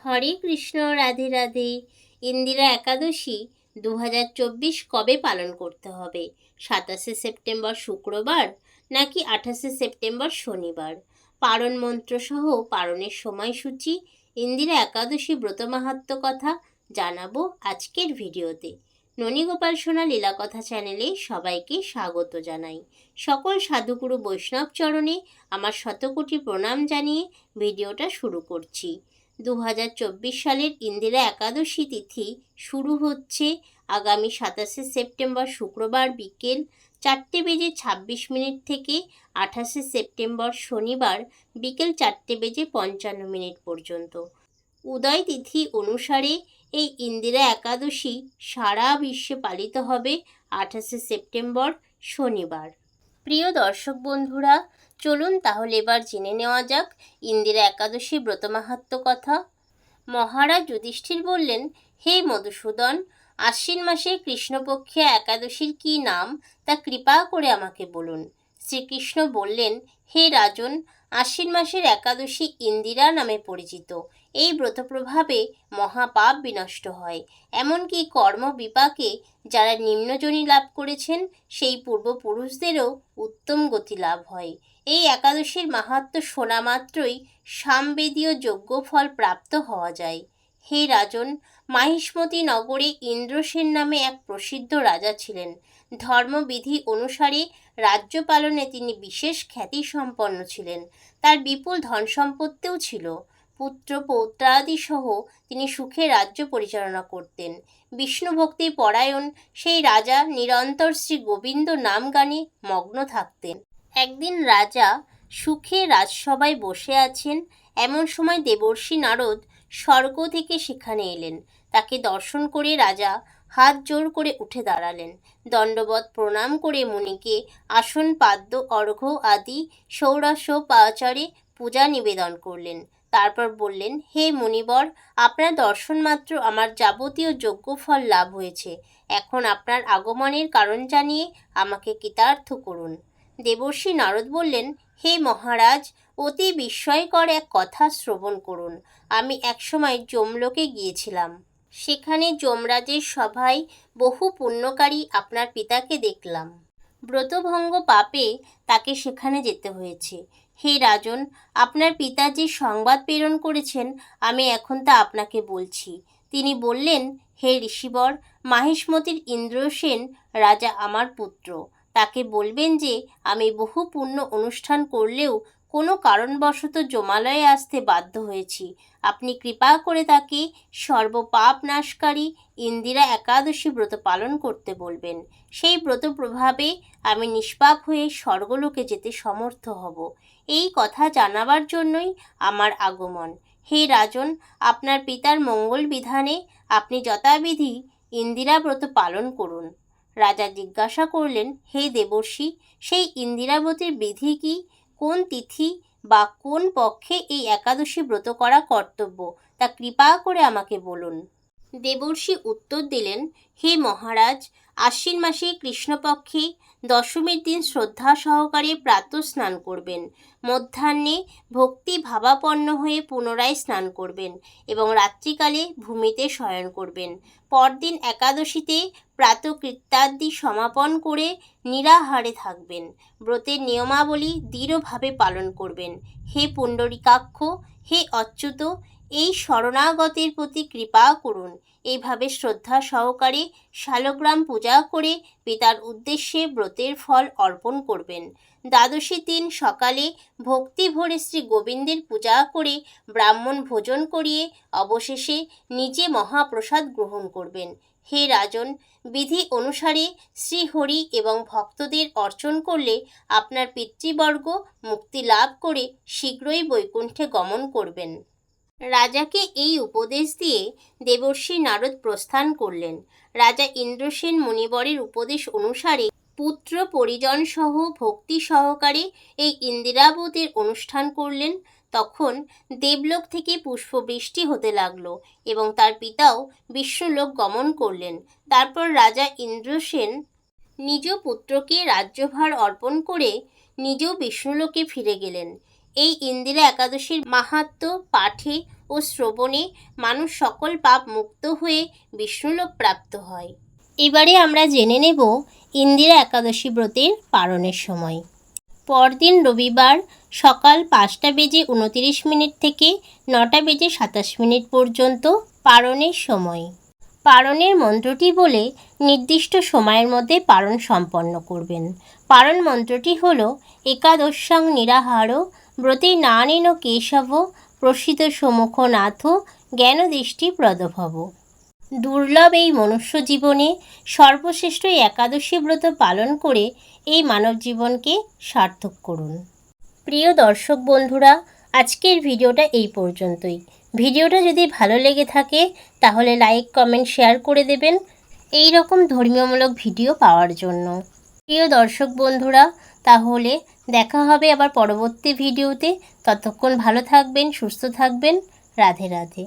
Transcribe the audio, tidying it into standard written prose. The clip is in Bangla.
হরে কৃষ্ণ, রাধে রাধে। ইন্দিরা একাদশী 2024 কবে পালন করতে হবে? 27শে সেপ্টেম্বর শুক্রবার নাকি 28শে সেপ্টেম্বর শনিবার? পারণ মন্ত্র সহ পারণের সময়সূচি, ইন্দিরা একাদশী ব্রত মাহাত্ম্য কথা জানাবো আজকের ভিডিওতে। ননীগোপাল সোনা লীলাকথা চ্যানেলে সবাইকে স্বাগত জানাই। সকল সাধুগুরু বৈষ্ণব চরণে আমার শতকোটি প্রণাম জানিয়ে ভিডিওটা শুরু করছি। 2024 সালের ইন্দিরা একাদশী তিথি শুরু হচ্ছে আগামী 27শে সেপ্টেম্বর শুক্রবার বিকেল 4:26 থেকে 28শে সেপ্টেম্বর শনিবার বিকেল 4:55 পর্যন্ত। উদয় তিথি অনুসারে এই ইন্দিরা একাদশী সারা বিশ্বে পালিত হবে 28শে সেপ্টেম্বর শনিবার। প্রিয় দর্শক বন্ধুরা, চলুন তাহলে এবার জেনে নেওয়া যাক ইন্দিরা একাদশী ব্রত মাহাত্ম্য কথা। মহারাজ যুধিষ্ঠির বললেন, হে মধুসূদন, আশ্বিন মাসে কৃষ্ণপক্ষে একাদশীর কি নাম তা কৃপা করে আমাকে বলুন। শ্রীকৃষ্ণ বললেন, হে রাজন, আশ্বিন মাসের একাদশী ইন্দিরা নামে পরিচিত। এই ব্রত প্রভাবে মহাপাপ বিনষ্ট হয়। এমনকি কর্ম বিপাকে যারা নিম্নজনী লাভ করেছেন সেই পূর্বপুরুষদেরও উত্তম গতি লাভ হয়। এই একাদশীর মাহাত্ম্য শোনা মাত্রই সামবেদীয় যজ্ঞফল প্রাপ্ত হওয়া যায়। হে রাজন, মাহিষ্মতি নগরে ইন্দ্রসেন নামে এক প্রসিদ্ধ রাজা ছিলেন। ধর্মবিধি অনুসারে রাজ্য পালনে তিনি বিশেষ খ্যাতি সম্পন্ন ছিলেন। তার বিপুল ধন সম্পত্তিও ছিল। পুত্র পৌত্রাদি সহ তিনি সুখে রাজ্য পরিচালনা করতেন। বিষ্ণু ভক্তি পরায়ণ সেই রাজা নিরন্তর শ্রী গোবিন্দ নাম গানে মগ্ন থাকতেন। একদিন রাজা সুখে রাজসভায় বসে আছেন, এমন সময় দেবর্ষি নারদ স্বর্গ থেকে সেখানে এলেন। তাকে দর্শন করে রাজা হাত জোড় করে উঠে দাঁড়ালেন। দণ্ডবৎ প্রণাম করে মুনিকে আসন পাদ্য অর্ঘ্য আদি ষোড়শ পাচারে পূজা নিবেদন করলেন। তারপর বললেন, হে মুনিবর, আপনার দর্শন মাত্র আমার যাবতীয় যজ্ঞফল লাভ হয়েছে। এখন আপনার আগমনের কারণ জানিয়ে আমাকে কৃতার্থ করুন। দেবর্ষি নারদ বললেন, হে মহারাজ, অতি বিস্ময়কর এক কথা শ্রবণ করুন। আমি একসময় যমলোকে গিয়েছিলাম। সেখানে যমরাজের সভায় বহু পুণ্যকারী আপনার পিতাকে দেখলাম। ব্রতভঙ্গ পাপে তাকে সেখানে যেতে হয়েছে। হে রাজন, আপনার পিতা যে সংবাদ প্রেরণ করেছেন আমি এখন তা আপনাকে বলছি। তিনি বললেন, হে ঋষিবর, মাহিষ্মতির ইন্দ্রসেন রাজা আমার পুত্র। তাকে বলবেন যে আমি বহু পুণ্য অনুষ্ঠান করলেও কোনো কারণবশত যমালয়ে আসতে বাধ্য হয়েছি। আপনি কৃপা করে তাকে সর্বপাপ নাশকারী ইন্দিরা একাদশী ব্রত পালন করতে বলবেন। সেই ব্রত প্রভাবে আমি নিষ্পাপ হয়ে স্বর্গলোকে যেতে সমর্থ হব। এই কথা জানাবার জন্যই আমার আগমন। হে রাজন, আপনার পিতার মঙ্গল বিধানে আপনি যথাবিধি ইন্দিরা ব্রত পালন করুন। রাজা জিজ্ঞাসা করলেন, হে দেবর্ষি, সেই ইন্দিরাবতীর বিধি কি? কোন তিথি বা কোন পক্ষে এই একাদশী ব্রত করা কর্তব্য তা কৃপা করে আমাকে বলুন। দেবর্ষি উত্তর দিলেন, হে মহারাজ, আশ্বিন মাসে কৃষ্ণপক্ষে দশমীর দিন শ্রদ্ধা সহকারে প্রাতঃ স্নান করবেন। মধ্যাহ্নে ভক্তি ভাবাপন্ন হয়ে পুনরায় স্নান করবেন এবং রাত্রিকালে ভূমিতে শয়ন করবেন। পরদিন একাদশীতে প্রাতঃকৃত্যাদি সমাপন করে নিরাহারে থাকবেন। ব্রতের নিয়মাবলী দৃঢ়ভাবে পালন করবেন। হে পুণ্ডরীকাক্ষ, হে অচ্যুত, এই শরণাগতের প্রতি কৃপা করুন। এইভাবে শ্রদ্ধা সহকারে শালগ্রাম পূজা করে পিতার উদ্দেশ্যে ব্রতের ফল অর্পণ করবেন। দ্বাদশীর দিন সকালে ভক্তি ভরে শ্রী গোবিন্দের পূজা করে ব্রাহ্মণ ভোজন করিয়ে অবশেষে নিজে মহাপ্রসাদ গ্রহণ করবেন। হে রাজন, বিধি অনুসারে শ্রীহরি এবং ভক্তদের অর্চন করলে আপনার পিতৃবর্গ মুক্তি লাভ করে শীঘ্রই বৈকুণ্ঠে গমন করবেন। রাজাকে এই উপদেশ দিয়ে দেবর্ষি নারদ প্রস্থান করলেন। রাজা ইন্দ্রসেন মুনিবরের উপদেশ অনুসারে পুত্র পরিজন সহ ভক্তি সহকারে এই ইন্দিরাবতীর অনুষ্ঠান করলেন। তখন দেবলোক থেকে পুষ্পবৃষ্টি হতে লাগলো এবং তার পিতাও বিশ্বলোক গমন করলেন। তারপর রাজা ইন্দ্রসেন নিজ পুত্রকে রাজ্যভার অর্পণ করে নিজেও বিষ্ণুলোকে ফিরে গেলেন। এই ইন্দিরা একাদশীর মাহাত্ম্য পাঠে ও শ্রবণে মানুষ সকল পাপ মুক্ত হয়ে বিষ্ণুলোক প্রাপ্ত হয়। এবারে আমরা জেনে নেব ইন্দিরা একাদশী ব্রতের পালনের সময়। পরদিন রবিবার সকাল 5:29 থেকে 9:27 পর্যন্ত পালনের সময়। পালনের মন্ত্রটি বলে নির্দিষ্ট সময়ের মধ্যে পালন সম্পন্ন করবেন। পালন মন্ত্রটি হল একাদশাং নিরাহার ব্রতে নানেন কেশব প্রসিত সমুখ নাথ জ্ঞানদৃষ্টি প্রদভব। দুর্লভ এই মনুষ্য জীবনে সর্বশ্রেষ্ঠ একাদশী ব্রত পালন করে এই মানব জীবনকে সার্থক করুন। প্রিয় দর্শক বন্ধুরা, আজকের ভিডিওটা এই পর্যন্তই। ভিডিওটা যদি ভালো লেগে থাকে তাহলে লাইক, কমেন্ট, শেয়ার করে দেবেন এই রকম ধর্মীয়মূলক ভিডিও পাওয়ার জন্য। প্রিয় দর্শক বন্ধুরা, তাহলে দেখা হবে আবার পরবর্তী ভিডিওতে। ততক্ষণ ভালো থাকবেন, সুস্থ থাকবেন। রাধে রাধে।